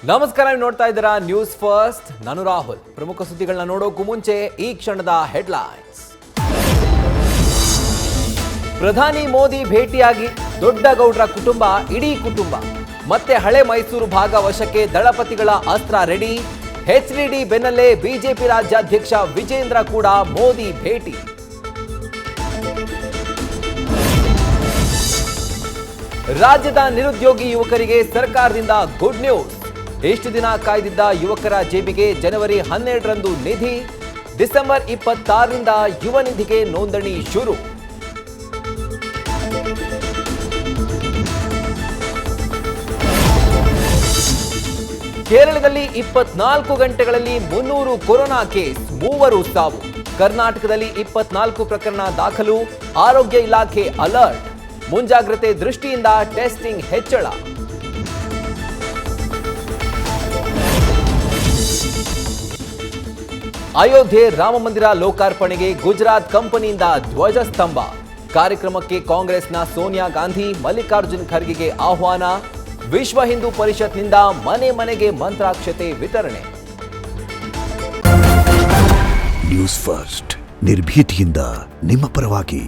ನಮಸ್ಕಾರ, ನೀವು ನೋಡ್ತಾ ಇದ್ದೀರಾ ನ್ಯೂಸ್ ಫಸ್ಟ್. ನಾನು ರಾಹುಲ್. ಪ್ರಮುಖ ಸುದ್ದಿಗಳನ್ನ ನೋಡೋಕ್ಕೂ ಮುಂಚೆ ಈ ಕ್ಷಣದ ಹೆಡ್ಲೈನ್ಸ್. ಪ್ರಧಾನಿ ಮೋದಿ ಭೇಟಿಯಾಗಿ ದೊಡ್ಡಗೌಡರ ಕುಟುಂಬ, ಇಡೀ ಕುಟುಂಬ ಮತ್ತೆ ಹಳೆ ಮೈಸೂರು ಭಾಗ ವಶಕ್ಕೆ. ದಳಪತಿಗಳ ಅಸ್ತ್ರ ರೆಡಿ. ಎಚ್ಡಿಡಿ ಬೆನ್ನಲ್ಲೇ ಬಿಜೆಪಿ ರಾಜ್ಯಾಧ್ಯಕ್ಷ ವಿಜೇಂದ್ರ ಕೂಡ ಮೋದಿ ಭೇಟಿ. ರಾಜ್ಯದ ನಿರುದ್ಯೋಗಿ ಯುವಕರಿಗೆ ಸರ್ಕಾರದಿಂದ ಗುಡ್ ನ್ಯೂಸ್. ಎಷ್ಟು ದಿನ ಕಾಯ್ದಿದ್ದ ಯುವಕರ ಜೇಬಿಗೆ ಜನವರಿ 12ರಂದು ನಿಧಿ. ಡಿಸೆಂಬರ್ 26ರಿಂದ ಯುವ ನಿಧಿಗೆ ನೋಂದಣಿ ಶುರು. ಕೇರಳದಲ್ಲಿ 24 ಗಂಟೆಗಳಲ್ಲಿ 300 ಕೊರೋನಾ ಕೇಸ್, 3 ಸಾವು. ಕರ್ನಾಟಕದಲ್ಲಿ 24 ಪ್ರಕರಣ ದಾಖಲು. ಆರೋಗ್ಯ ಇಲಾಖೆ ಅಲರ್ಟ್. ಮುಂಜಾಗ್ರತೆ ದೃಷ್ಟಿಯಿಂದ ಟೆಸ್ಟಿಂಗ್ ಹೆಚ್ಚಳ. ಅಯೋಧ್ಯೆ ರಾಮ ಮಂದಿರ ಲೋಕಾರ್ಪಣೆಗೆ ಗುಜರಾತ್ ಕಂಪನಿಯಿಂದ ಧ್ವಜಸ್ತಂಭ. ಕಾರ್ಯಕ್ರಮಕ್ಕೆ ಕಾಂಗ್ರೆಸ್ನ ಸೋನಿಯಾ ಗಾಂಧಿ, ಮಲ್ಲಿಕಾರ್ಜುನ್ ಖರ್ಗೆಗೆ ಆಹ್ವಾನ. ವಿಶ್ವ ಹಿಂದೂ ಪರಿಷತ್ನಿಂದ ಮನೆ ಮನೆಗೆ ಮಂತ್ರಾಕ್ಷತೆ ವಿತರಣೆ. ನ್ಯೂಸ್ ಫಸ್ಟ್, ನಿರ್ಭೀತಿಯಿಂದ ನಿಮ್ಮ ಪರವಾಗಿ.